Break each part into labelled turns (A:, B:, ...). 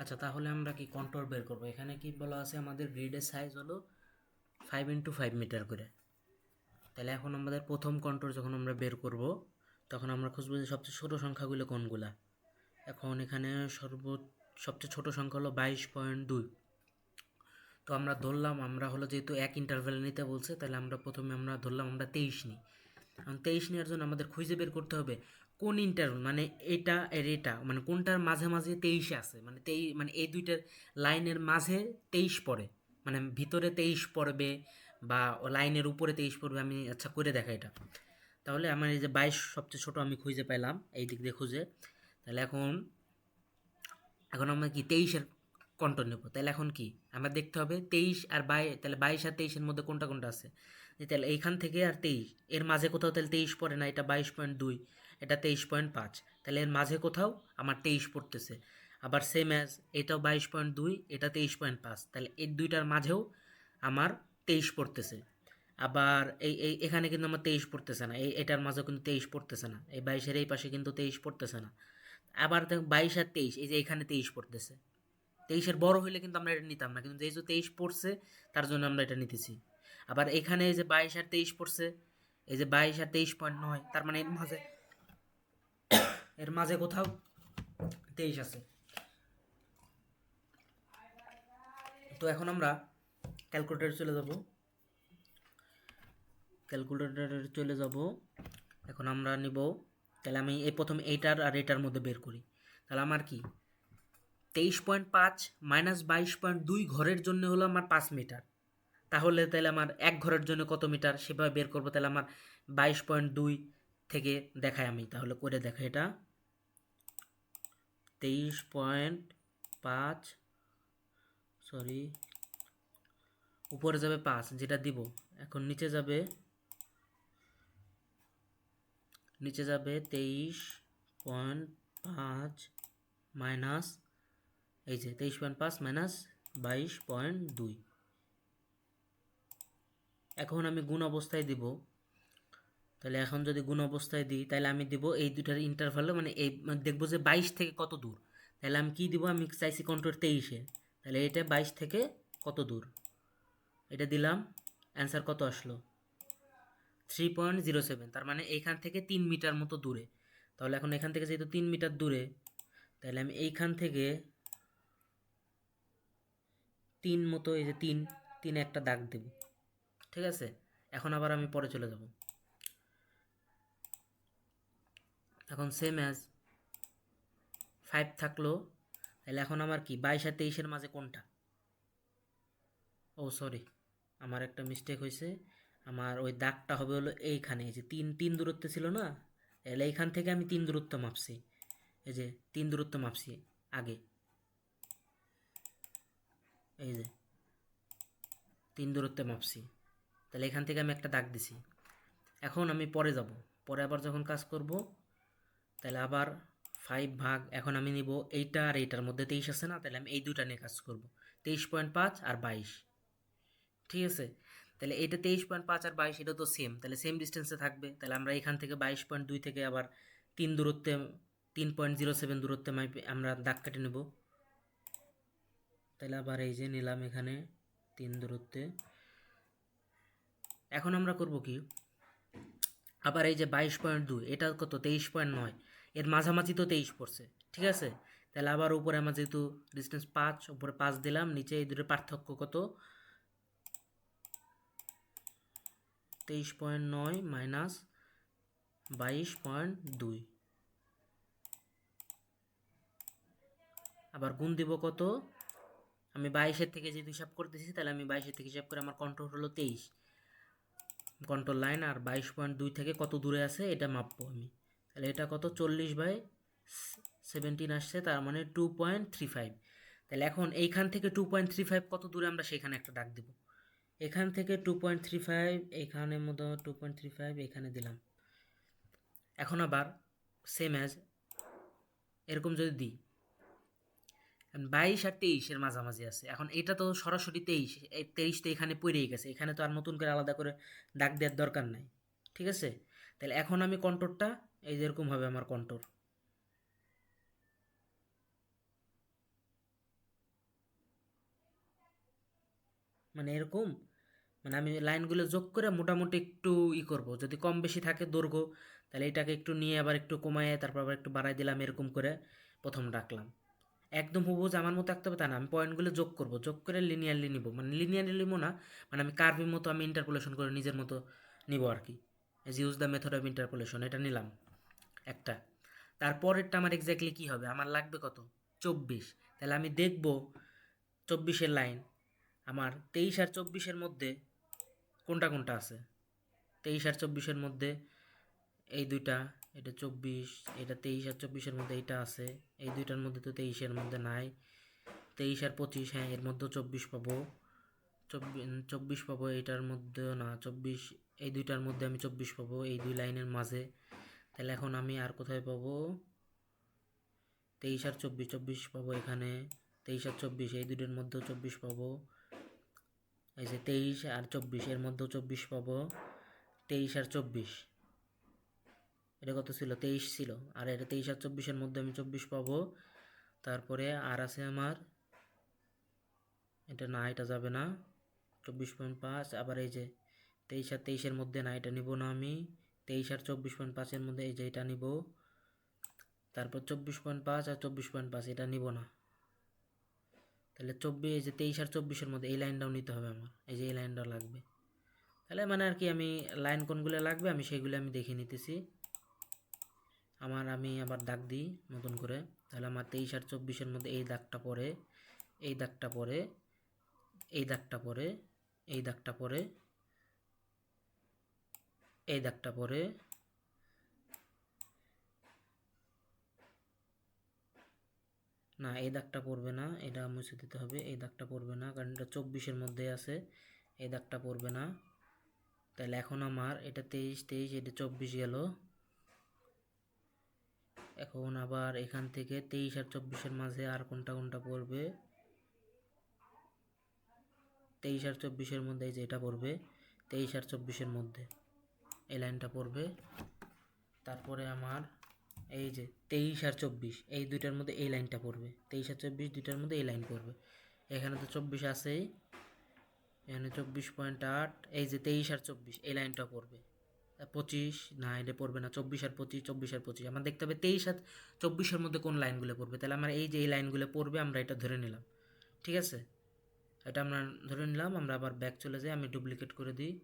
A: আচ্ছা, তাহলে আমরা কি কন্ট্রোল বের করব? এখানে কি বলা আছে, আমাদের গ্রিডের সাইজ হলো 5x5 মিটার করে। তাহলে এখন আমাদের প্রথম কন্ট্রোল যখন আমরা বের করব, তখন আমরা খুঁজবো যে সবচেয়ে ছোট সংখ্যাগুলো কোনগুলা। এখন এখানে সবচেয়ে ছোট সংখ্যা হলো 22.2। তো আমরা ধরলাম, আমরা হলো যেহেতু এক ইন্টারভ্যাল নিতে বলছে, তাহলে আমরা প্রথমে আমরা ধরলাম আমরা 23 নিই। এখন 23 নেওয়ার জন্য আমাদের খুঁজে বের করতে হবে কোন ইন্টারভ্যাল, মানে এটা এর এটা, মানে কোনটার মাঝে মাঝে 23 আছে, মানে মানে এই দুইটার লাইনের মাঝে 23 পড়ে, মানে ভিতরে 23 পড়বে বা লাইনের উপরে 23 পড়বে। আমি আচ্ছা করে দেখা এটা। তাহলে আমার এই যে 22 সবচেয়ে ছোট আমি খুঁজে পেলাম এই দিক দিয়ে খুঁজে। তাহলে এখন এখন আমরা কি 23-এর কন্ট্রোল নেব। তাহলে এখন কি আমরা দেখতে হবে 23 আর 22, তাহলে 22 আর 23-এর মধ্যে কোনটা কোনটা আছে। তাহলে এইখান থেকে আর 23 এর মাঝে কোথাও তাহলে 23 পড়ে না, এটা 22.2, এটা 23.5, তাহলে এর মাঝে কোথাও আমার 23 পড়তেছে। আবার সেম অ্যাজ এটাও 22.2, এটা 23.5, তাহলে এই দুইটার মাঝেও আমার 23 পড়তেছে। আবার এই এখানে কিন্তু আমার 23 পড়তেছে না, এটার মাঝেও কিন্তু 23 পড়তেছে না, এই 22-এর এই পাশে কিন্তু 23 পড়তেছে না। আবার দেখ 22 আর 23, এই যে এখানে 23 পড়তেছে। 23-এর বড় হইলে কিন্তু আমরা এটা নিতাম না, কিন্তু যেহেতু 23 পড়ছে তার জন্য আমরা এটা নিতেছি। আবার এখানে এই যে 22 আর 23 পড়ছে, এই যে 22 আর 23.9, তার মানে এর মাঝে কোথাও 23 আছে। তো এখন আমরা ক্যালকুলেটরে চলে যাব। এখন আমরা নিব, তাহলে আমি এই প্রথম এইটার আর এটার মধ্যে বের করি। তাহলে আমার কি 23.5 মাইনাস 22.2 ঘরের জন্য হলো আমার 5 মিটার। তাহলে আমার এক ঘরের জন্য কত মিটার সেভাবে বের করবো। তাহলে আমার 22.2 থেকে দেখাই, আমি তাহলে করে দেখাই এটা। 23.5, সরি, উপরে যাবে 5 যেটা দিব, এখন নিচে যাবে 23.5 মাইনাস, এই যে 23.5 মাইনাস 22.2। এখন আমি গুণ অবস্থায় দিব। তাহলে এখন যদি গুণ অবস্থায় দিই, তাহলে আমি দিব এই দুটার ইন্টারভালে, মানে এই দেখবো যে 22 থেকে কত দূর। তাহলে আমি কি দিব, আমি চাইছি কন্ট্রোল 23-এ, তাহলে এটা 22 থেকে কত দূর, এটা দিলাম। অ্যান্সার কত আসলো? 3.07, তার মানে এইখান থেকে 3 মিটার মতো দূরে। তাহলে এখন এখান থেকে যেহেতু 3 মিটার দূরে, তাহলে আমি এইখান থেকে 3 মতো, এই যে 3 একটা দাগ দেব। ঠিক আছে, এখন আবার আমি পরে চলে যাব। এখন সেম অ্যাজ 5 থাকলো। তাহলে এখন আমার কি 22 আর 23-এর মাঝে কোনটা? ও সরি, আমার একটা মিস্টেক হয়েছে। আমার ওই দাগটা হবে হলো এইখানে, এই যে 3 দূরত্বে ছিল না, তাহলে এইখান থেকে আমি 3 দূরত্ব মাপছি। এই যে 3 দূরত্ব মাপছি আগে, এই যে 3 দূরত্বে মাপছি। তাহলে এখান থেকে আমি একটা দাগ দিছি। এখন আমি পরে যাব, পরে আবার যখন কাজ করব, তাহলে আবার 5 ভাগ, এখন আমি নিব এইটা আর এইটার মধ্যে 23 আছে না, তাহলে আমি এই দুটা নিয়ে কাজ করব। 23.5 আর 22, ঠিক আছে। তাহলে এটা 23.5 আর 22, এটা তো সেম, তাহলে সেম ডিস্টেন্সে থাকবে। তাহলে আমরা এখান থেকে 22.2 থেকে আবার 3.07 দূরত্বে আমরা দাগ কেটে নেব। তাহলে আবার এই যে নিলাম এখানে 3 দূরত্বে। এখন আমরা করব কি, আবার এই যে 22.2, এটা কত 23.9, এর মাঝামাঝি তো 23 পড়ছে, ঠিক আছে। তাহলে আবার উপরে আমার যেহেতু ডিস্টেন্স 5, উপরে 5 দিলাম, নিচে এই দুটোর পার্থক্য কত, 23.9 মাইনাস 22.2, আবার গুণ দিব কত, আমি 22-এর থেকে যেহেতু হিসাব করতেছি, তাহলে আমি 22-এর থেকে হিসাব করে আমার কন্ট্রোল হলো 23 কন্ট্রোল লাইন, আর 22.2 থেকে কত দূরে আছে এটা মাপবো আমি। তাহলে এটা কত 40/17 আসছে, তার মানে 2.35। তাহলে এখন এইখান থেকে 2.35 কত দূরে, আমরা সেখানে একটা দাগ দেব। এখান থেকে 2.35, এখানের মতো 2.35 এখানে দিলাম। এখন আবার সেম অ্যাজ এরকম যদি দিই, 22 আর 23-এর মাঝামাঝি আছে, এখন এটা তো সরাসরি 23, এই 23 তো এখানে পড়েই গেছে, এখানে তো আর নতুন করে আলাদা করে দাগ দেওয়ার দরকার নাই, ঠিক আছে। তাহলে এখন আমি কন্ট্রোরটা এই যেরকম হবে আমার কন্ট্রোর, মানে এরকম, মানে আমি লাইনগুলো যোগ করে মোটামুটি একটু করব, যদি কম বেশি থাকে দৈর্ঘ্য তাহলে এটাকে একটু নিয়ে আবার একটু কমায় তারপর আবার একটু বাড়াই দিলাম, এরকম করে প্রথম রাখলাম। একদম হুবহু যে আমার মতো আঁকতে হবে তা না, আমি পয়েন্টগুলো যোগ করব, যোগ করে লিনিয়ারলি নিব, মানে লিনিয়ারলি নিব না, মানে আমি কার্ভের মতো আমি ইন্টারপোলেশন করে নিজের মতো নিব আর কি। As use the method of interpolation, এটা নিলাম একটা। তারপরেরটা আমার এক্স্যাক্টলি কী হবে, আমার লাগবে কত, 24। তাহলে আমি দেখব 24-এর লাইন আমার 23 আর 24-এর মধ্যে কোনটা কোনটা আছে। 23 আর 24-এর মধ্যে এই দুইটা, এটা 24, এটা 23 আর 24-এর মধ্যে এইটা আছে, এই দুইটার মধ্যে তো 23-এর মধ্যে নাই। 23 আর 25, হ্যাঁ এর মধ্যেও 24 পাবো, 24 পাবো, এইটার মধ্যেও না 24, এই দুইটার মধ্যে আমি 24 পাবো, এই দুই লাইনের মাঝে। তাহলে এখন আমি আর কোথায় পাবো, 23 আর 24, 24 পাবো এখানে, 23 আর 24 এই দুইটার মধ্যেও 24 পাবো, এই যে 23 আর 24 এর মধ্যেও 24 পাবো, 23 আর 24, এটা কত ছিল, 23 ছিল, আর এটা 23 আর 24-এর মধ্যে আমি 24 পাবো। তারপরে আর আছে আমার, এটা না, এটা যাবে না, 24.5, আবার এই যে 23 আর 23-এর মধ্যে না, এটা নিব না আমি, 23 আর 24.5-এর মধ্যে এই যে এটা নিব, তারপর 24.5 আর 24.5 এটা নিব না। তাহলে 24, এই যে 23 আর 24-এর মধ্যে এই লাইনটাও নিতে হবে আমার, এই যে এই লাইনটাও লাগবে। তাহলে মানে আর কি আমি লাইন কোনগুলো লাগবে আমি সেইগুলো আমি দেখে নিতেছি। আমি আবার দাগ দিই নতুন করে। তাহলে আমার 23 আর 24-এর মধ্যে এই দাগটা পড়ে, এই দাগটা পড়ে, এই দাগটা পড়ে, এই দাগটা পড়ে, এই দাগটা পড়ে, না এই দাগটা পড়বে না, এটা মুছে দিতে হবে, এই দাগটা পড়বে না কারণ এটা 24-এর মধ্যে আছে, এই দাগটা পড়বে না। তাহলে এখন আমার এটা 23, 23, এটা 24 গেল। এখন আবার এখান থেকে 23 আর 24-এর মাঝে আর কোনটা কোনটা পড়বে, 23 আর 24-এর মধ্যে এই যে এটা পড়বে, 23 আর 24-এর মধ্যে এই লাইনটা পড়বে। তারপরে আমার এই যে 23 আর 24 এই দুইটার মধ্যে এই লাইনটা পড়বে, 23 আর 24 দুইটার মধ্যে এই লাইন পড়বে। এখানে তো 24 আছেই, এখানে 24.8, এই যে 23 আর 24 এই লাইনটা পড়বে। 25 না, এটা পড়বে না, 24 আর 25, 24 আর 25 আমার দেখতে হবে 23 আর 24-এর মধ্যে কোন লাইনগুলো পড়বে। তাহলে আমার এই যে এই লাইনগুলো পড়বে আমরা এটা ধরে নিলাম, ঠিক আছে, এটা আমরা ধরে নিলাম। আমরা আবার ব্যাক চলে যাই, আমি ডুপ্লিকেট করে দিই।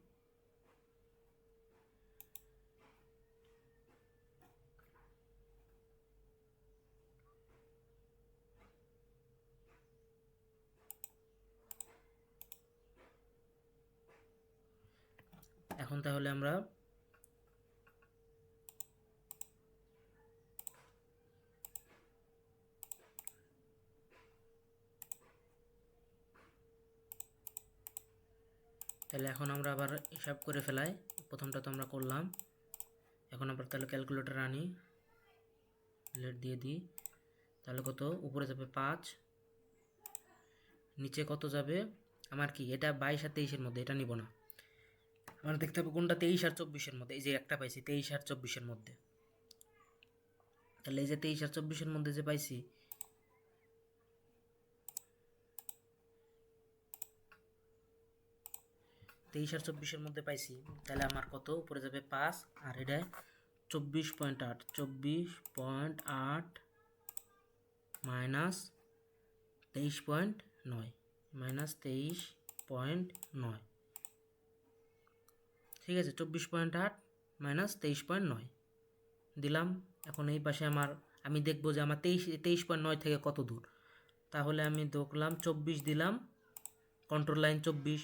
A: এখন তাহলে আমরা আবার হিসাব করে ফেলাই। প্রথমটা তো আমরা করলাম, এখন আবার তাহলে ক্যালকুলেটর আনি, লেট দিয়ে দিই। তাহলে কত, উপরে যাবে 5, নিচে কত যাবে আমার, কি এটা 22 আর 23-এর মধ্যে, এটা নিব না, আমার দেখতে হবে কোনটা 23 আর 24-এর মধ্যে। এই যে একটা পাইছি 23 আর 24-এর মধ্যে, তাহলে এই যে 23 আর 24-এর মধ্যে যে পাইছি, তেইশ আর 24-এর মধ্যে পাইছি, তাহলে আমার কত, উপরে যাবে 5, আর এটা 24.8, 24.8 মাইনাস 23.9, মাইনাস 23.9, ঠিক আছে, 24.8 মাইনাস 23.9 দিলাম। এখন এই পাশে আমি দেখবো যে আমার 23.9 থেকে কত দূর। তাহলে আমি দেখলাম 24 দিলাম, কন্ট্রোল লাইন 24,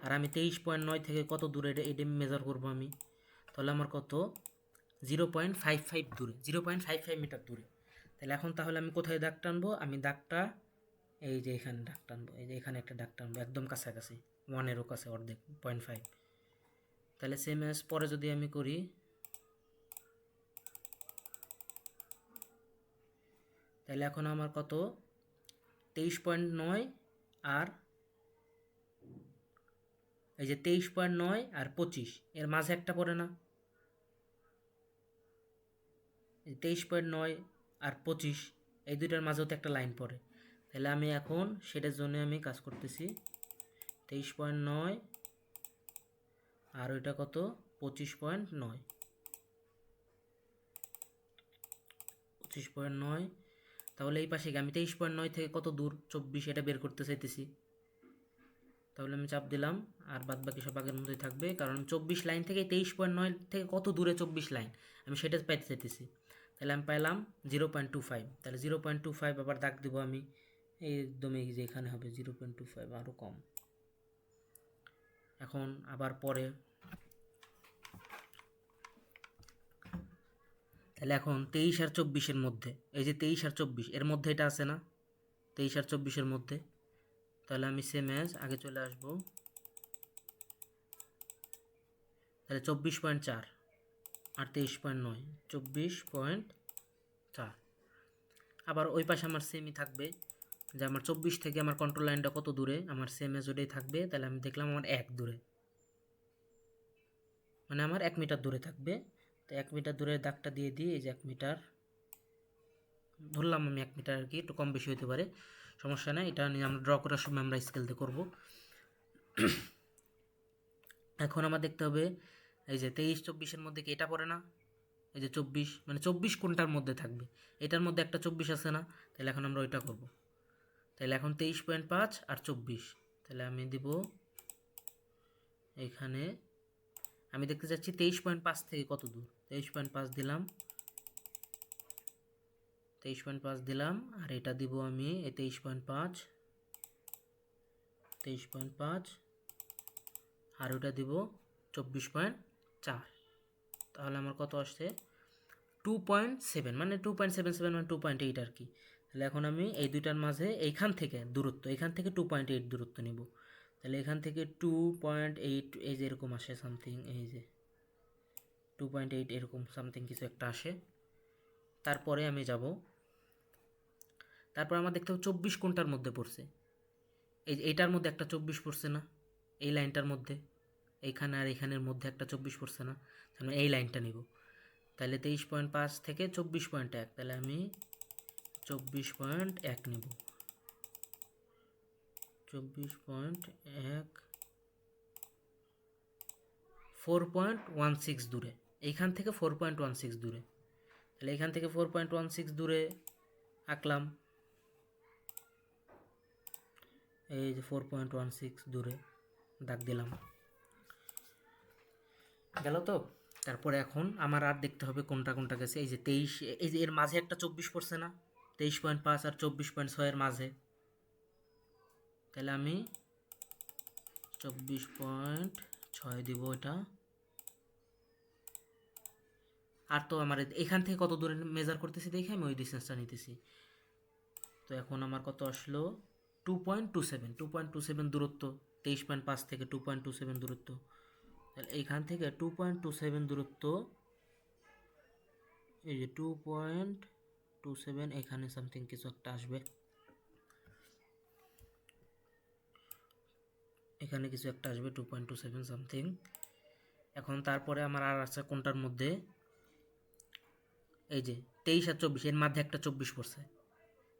A: আর আমি 23.9 থেকে কত দূরে এটা মেজার করবো আমি। তাহলে আমার কত, 0.55 দূরে, 0.55 মিটার দূরে। তাহলে আমি কোথায় দাগ টানবো, আমি দাগটা এই যে এখানে দাগ টানবো, এই যে এখানে একটা দাগ টানবো একদম কাছাকাছি, 1-এরও কাছে, অর্ধেক 0.5। তাহলে সেম এস পরে যদি আমি করি, তাহলে এখন আমার কত, 23.9, আর এই যে 23.9 আর 25 এর মাঝে একটা পড়ে না, 23.9 আর 25 এই দুইটার মাঝেও তো একটা লাইন পড়ে। তাহলে আমি এখন সেটার জন্য আমি কাজ করতেছি, 23.9 আর ওইটা কত 25.9, 25.9। তাহলে এই পাশে আমি 23.9 থেকে কত দূর 24, এটা বের করতে চাইতেছি। তাহলে আমি চাপ দিলাম, আর বাদ বাকি সব আগের মতোই থাকবে, কারণ 24 লাইন থেকে 23.9 থেকে কত দূরে 24 লাইন আমি সেটা পাইতে চাইতেছি। তাহলে আমি পাইলাম 0.25। তাহলে 0.25 আবার দাগ দেবো আমি একদম, এই যে এখানে হবে 0.25, আরও কম। এখন আবার পরে তাহলে এখন 23 আর 24-এর মধ্যে, এই যে 23 আর 24 এর মধ্যে এটা আছে না, 23 আর 24-এর মধ্যে। তাহলে আমি সেম অ্যাজ আগে চলে আসবো, তাহলে 24.4 আর 23.9, 24.4। আবার ওই পাশে আমার সেমই থাকবে, যে আমার 24 থেকে আমার কন্ট্রোল লাইনটা কত দূরে, আমার সেম অ্যাজ ওটাই থাকবে। তাহলে আমি দেখলাম আমার 1 দূরে, মানে আমার 1 মিটার দূরে থাকবে। তো 1 মিটার দূরের দাগটা দিয়ে দিই, এই যে 1 মিটার ধরলাম আমি, 1 মিটার আর কি, একটু কম বেশি হতে পারে, সমস্যা নেই। এটা নিয়ে আমরা ড্র করার সময় আমরা স্কেল দিয়ে করবো। এখন আমার দেখতে হবে এই যে 23-24-এর মধ্যে কি এটা পড়ে না, এই যে 24, মানে 24 কোনটার মধ্যে থাকবে, এটার মধ্যে একটা 24 আছে না, তাহলে এখন আমরা ওইটা করব। তাহলে এখন 23.5 আর 24, তাহলে আমি দিব এখানে, আমি দেখতে চাচ্ছি 23.5 থেকে কত দূর, 23.5 দিলাম, 23.5 দিলাম, আর এটা দিব আমি এই 23.5, 23.5, আর ওটা দিব 24.4। তাহলে আমার কত আসছে 2.7, মানে 2.77, মানে 2.8 আর কি। তাহলে এখন আমি এই দুইটার মাঝে এইখান থেকে দূরত্ব, এখান থেকে 2.8 দূরত্ব নিব। তাহলে এখান থেকে 2.8, এই যে এরকম আসে সামথিং, এই যে 2.8 এরকম সামথিং কিছু একটা আসে। তারপরে আমি যাব, তারপর আমার দেখতে হবে 24 কোনটার মধ্যে পড়ছে, এই এইটার মধ্যে একটা 24 পড়ছে না, এই লাইনটার মধ্যে, এইখানে আর এইখানের মধ্যে একটা 24 পড়ছে না, আমি এই লাইনটা নিব। তাহলে 23.5 থেকে 24.1, তাহলে আমি 24.1 নিব, 24.1, 4.16 দূরে, এইখান থেকে 4.16 দূরে। তাহলে এইখান থেকে 4.16 দূরে আঁকলাম, এই যে 4.16 দূরে দাগ দিলাম, গেল তো। তারপরে এখন আমার আর দেখতে হবে কোনটা কোনটা গেছে, এই যে 23, এই যে এর মাঝে একটা 24 পড়ছে না, 23.5 আর 24.6 এর মাঝে। তাহলে আমি 24.6 দিব এটা। আর তো আমার এখান থেকে কত দূরে মেজার করতেছি দেখে আমি ওই ডিস্টেন্সটা নিতেছি। তো এখন আমার কত আসলো 2.27, 2.27 দূরত্ব, 23.5 থেকে 2.27 দূরত্ব। তাহলে এইখান থেকে 2.27 দূরত্ব, এই যে 2.27, এখানে সামথিং কিছু একটা আসবে, এখানে কিছু একটা আসবে 2.27 সামথিং। এখন তারপরে আমার আর আছে কোনটার মধ্যে, এই যে 23 আর 24 এর মধ্যে একটা 24 পড়ছে,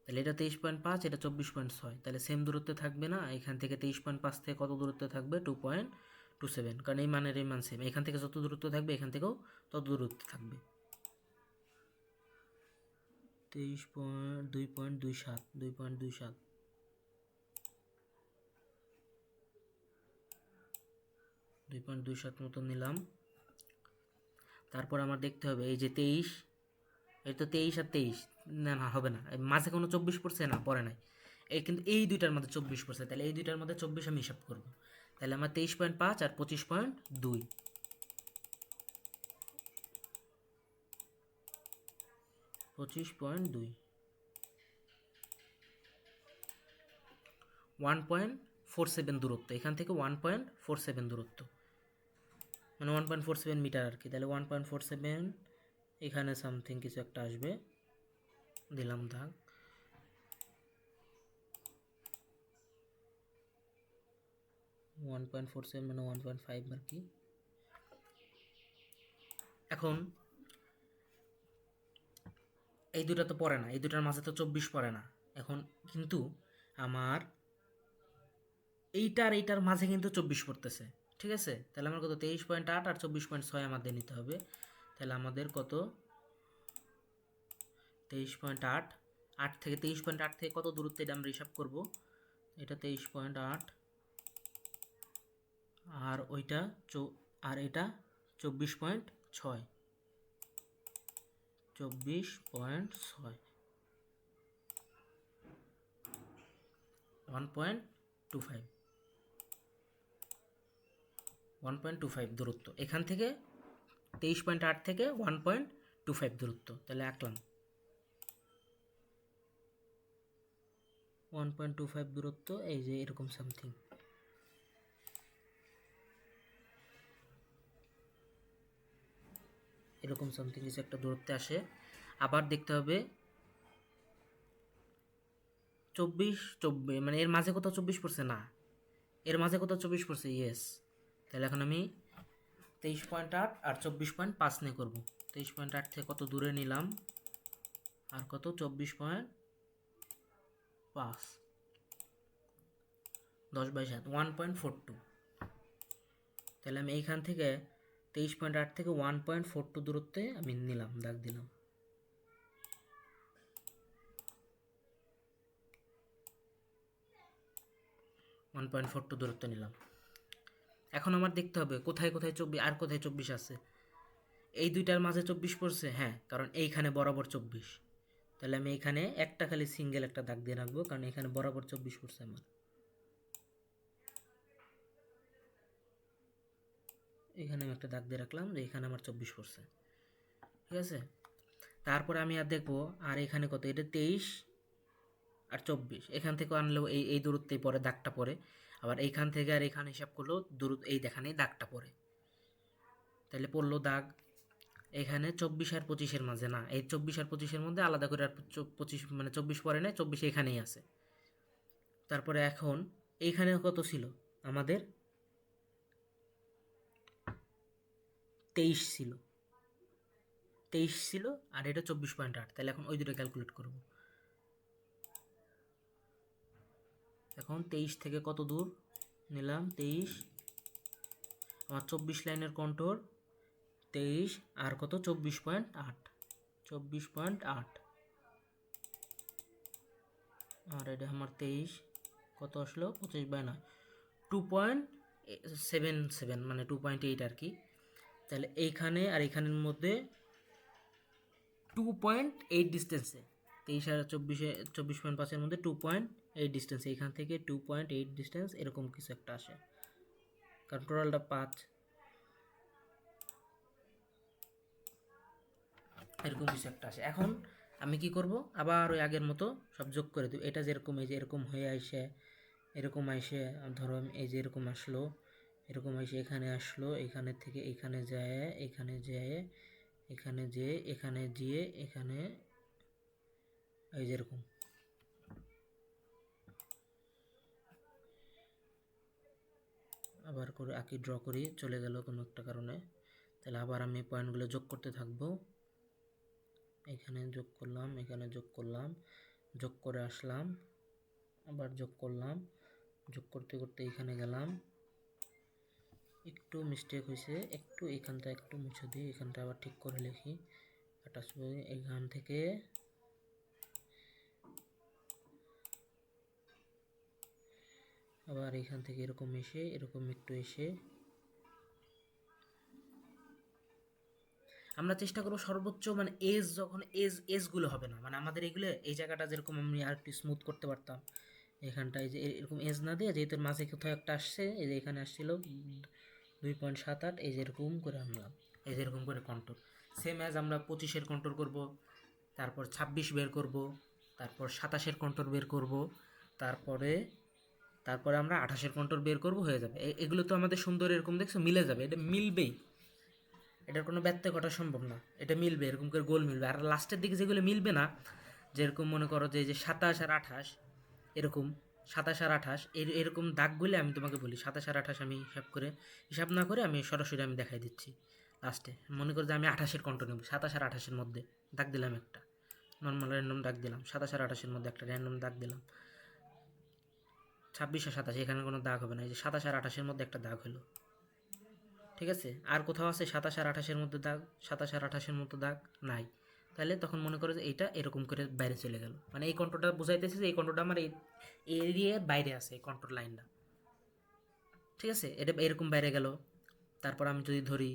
A: তাহলে এটা 23.5, এটা 24.6, তাহলে সেম দূরত্বে থাকবে না। এখান থেকে 23.5 থেকে কত দূরত্বে থাকবে 2.27, কারণ এই মানের এই মান সেম, এখান থেকে যত দূরত্ব থাকবে এখান থেকেও তত দূরত্ব থাকবে। 2.27, 2.27, 2.27 মতো নিলাম। তারপর আমার দেখতে হবে এই যে 23, এই তো 23 আর 23, না না হবে না, মাঝে কোনো 24 পড়ছে না, পড়ে নাই, এই কিন্তু এই দুইটার মধ্যে 24 পড়ছে, তাহলে এই দুইটার মধ্যে 24 আমি হিসাব করব। তাহলে আমার 23.5 আর 25.2, 25.2, 1.47 দূরত্ব, এখান থেকে 1.47 দূরত্ব, মানে 1.47 মিটার আর কি। তাহলে 1.47, এখানে সামথিং কিছু একটা আসবে, দিলাম দাগ। ওয়ান পয়েন্ট ফোর সেভেন মানে 1.5 আর কি। এখন এই দুটা তো পড়ে না, এই দুটার মাঝে তো 24 পড়ে না। এখন কিন্তু আমার এইটা আর এইটার মাঝে কিন্তু 24 পড়তেছে, ঠিক আছে? তাহলে আমার কত 23.8 আর 24.6 আমাদের নিতে হবে। তাহলে আমাদের কত 23.8, 8 থেকে 23.8 থেকে কত দূরত্ব এটা আমরা হিসাব করব। এটা 23.8 আর ওইটা আর এটা 24.6, 24.6, 1.25, 1.25 দূরত্ব এখান থেকে 23.8 থেকে 1.25 দূরত্ব। তাহলে আঁকলাম 1.25 দূরত্ব, এই যে এরকম সামথিং। এরকম সামথিং কিছু একটা দূরত্বে আসে। আবার দেখতে হবে 24 মানে এর মাঝে কোথাও 24 পড়ছে না, এর মাঝে কোথাও 24 পড়ছে, ইয়েস। তাহলে এখন আমি 23.8 আর 24.5 নিয়ে করবো। 23.8 থেকে কত দূরে নিলাম আর কত 24.5, 10/7, 1.42। তাহলে আমি এইখান থেকে 23.8 থেকে 1.42 দূরত্বে আমি নিলাম, দাগ দিলাম। ওয়ান পয়েন্ট ফোর টু দূরত্ব নিলাম। এখন আমার দেখতে হবে কোথায় কোথায় 24 আর কোথায় 24 আছে। এই দুইটার মাঝে 24 পড়ছে, হ্যাঁ, কারণ এইখানে বরাবর 24। তাহলে আমি এখানে একটা খালি সিঙ্গেল একটা দাগ দিয়ে রাখবো, কারণ এখানে বরাবর 24 পড়ছে আমার। এখানে আমি একটা দাগ দিয়ে রাখলাম যে এখানে আমার 24 পড়ছে, ঠিক আছে? তারপরে আমি আর দেখবো আর এখানে কত, এটা 23 আর 24, এখান থেকে আনলেও এই দূরত্বেই পরে দাগটা পড়ে। আবার এইখান থেকে আর এখানে হিসাব করলেও দূরত্ব এই দেখানে দাগটা পড়ে। তাহলে পড়লো দাগ এখানে 24 আর 25-এর মাঝে না, এই 24 আর 25-এর মধ্যে আলাদা করে আর 25 মানে 24 পরে না, 24 এখানেই আছে। তারপরে এখন এইখানে কত ছিল আমাদের, 23 ছিল, 23 ছিল আর এটা 24.8। তাহলে এখন ওই দুটো ক্যালকুলেট করব। এখন 23 থেকে কত দূর নিলাম, 23, আমার 24 লাইনের কন্ট্রোল 23 আর কত 24.8, 24.8 আর এটা আমার 23 কত আসলো 25/9, 2.77 মানে 2.8 আর কি। তাহলে এইখানে আর এইখানের মধ্যে 2.8 ডিস্টেন্সে, 23 আর 24.5-এর মধ্যে 2.8 ডিস্টেন্স, এইখান থেকে 2.8 ডিস্টেন্স এরকম কিছু একটা আসে, কারণ টোটালটা 5, এরকম কিছু একটা আসে। এখন আমি কি করব, আবার ওই আগের মতো সব যোগ করে দেব। এটা যেরকম এই যে এরকম হয়ে আসে, এরকম আসে, ধরো এই যে এরকম আসলো, এরকম আসে এখানে আসলো, এখানে থেকে এখানে যায়, এখানে যায়, এখানে যেয়ে এখানে গিয়ে এখানে এই যেরকম। আবার করে আঁকি, ড্র করি, চলে গেল কোনো একটা কারণে। তাহলে আবার আমি পয়েন্টগুলো যোগ করতে থাকবো। এখানে যোগ করলাম, এখানে যোগ করলাম, যোগ করে আসলাম, আবার যোগ করলাম, যোগ করতে করতে এখানে গেলাম, একটু মিস্টেক হয়েছে, একটু এখানটা একটু মুছে দিই, এখানটা আবার ঠিক করে লিখি। এখান থেকে আবার এখান থেকে এরকম এসে এরকম একটু এসে আমরা চেষ্টা করবো সর্বোচ্চ, মানে এজ যখন এজগুলো হবে না, মানে আমাদের এগুলো এই জায়গাটা যেরকম আমি আর একটু স্মুথ করতে পারতাম, এখানটায় যে এরকম এজ না দিয়ে যেহেতু মাঝে কোথাও একটা আসছে, এই যে এখানে আসছিল 2.78, এই যেরকম করে আনলাম, এই যেরকম করে কন্ট্রোল। সেম অ্যাজ আমরা 25-এর কন্ট্রোল করব, তারপর 26 বের করব, তারপর 27-এর কন্ট্রোল বের করব, তারপরে আমরা 28-এর কন্ট্রোল বের করব, হয়ে যাবে। এগুলো তো আমাদের সুন্দর এরকম দেখছো মিলে যাবে, এটা মিলবেই, এটার কোনো ব্যত্যয় ঘটা সম্ভব না, এটা মিলবে, এরকম করে গোল মিলবে। আর লাস্টের দিকে যেগুলো মিলবে না, যেরকম মনে করো যে 27 আর 28, এরকম 27 আর 28 এরকম দাগগুলো আমি তোমাকে বলি, 27 আর 28 আমি হিসাব না করে আমি সরাসরি আমি দেখাই দিচ্ছি। লাস্টে মনে করো যে আমি 28-এর কন্ট্রোল নেব, 27 আর 28-এর মধ্যে দাগ দিলাম একটা, নর্মাল র্যান্ডম দাগ দিলাম, 27 আর 28-এর মধ্যে একটা র্যান্ডম দাগ দিলাম, 26 আর 27 এখানে কোনো দাগ হবে না, এই যে 27 আর 28-এর মধ্যে একটা দাগ হলো। ঠিক আছে, আর কোথাও আছে 27 আর 28-এর মধ্যে দাগ? 27 আর 28-এর মধ্যে দাগ নাই। তাহলে তখন মনে করো যে এইটা এরকম করে বাইরে চলে গেল, মানে এই কন্ট্রোলটা বুঝাইতেছে যে এই কন্ট্রোলটা আমার এই এরিয়ার বাইরে আছে, এই কন্ট্রোল লাইনটা। ঠিক আছে, এটা এরকম বাইরে গেল। তারপর আমি যদি ধরি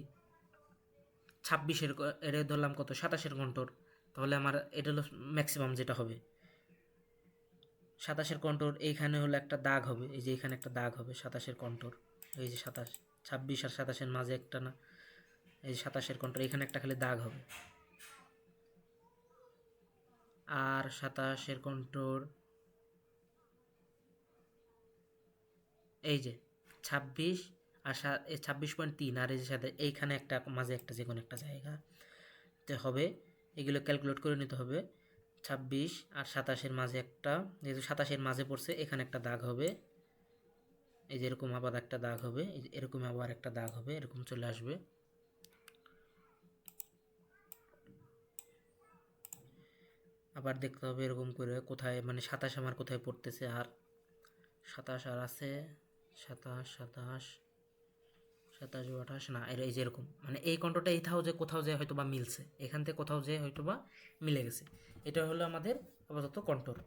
A: 26-এর, এটা ধরলাম কত 27-এর কন্ট্রোল, তাহলে আমার এটা হলো ম্যাক্সিমাম যেটা হবে। 27-এর কন্ট্রোল এইখানে হলো একটা দাগ হবে, এই যে এখানে একটা দাগ হবে 27-এর কন্ট্রোল, এই যে 27, 26 আর 27-এর মাঝে একটা না, এই যে 27-এর কন্ট্রোল এখানে একটা খালি দাগ হবে। আর 27-এর কন্ট্রোল এই যে 26 আর 26.3, আর এই যে সাথে এইখানে একটা মাঝে একটা যে কোনো একটা জায়গাতে হবে। এগুলো ক্যালকুলেট করে নিতে হবে। 26 আর 27-এর মাঝে একটা, যেহেতু 27-এর মাঝে পড়ছে এখানে একটা দাগ হবে, এই যে এরকম আবার একটা দাগ হবে, এই যে এরকম আবার একটা দাগ হবে, এরকম চলে আসবে। আবার দেখতে হবে এরকম করে কোথায়, মানে 27 আমার কোথায় পড়তেছে, আর 27 আর আছে 27, 27, 27, 28 না, এই যে এরকম, মানে এই কন্ট্রোলটা এইটাও যে কোথাও যে হয়তো বা মিলছে, এখান থেকে কোথাও যে হয়তো বা মিলে গেছে। এটা হলো আমাদের আপাতত কন্ট্রোল।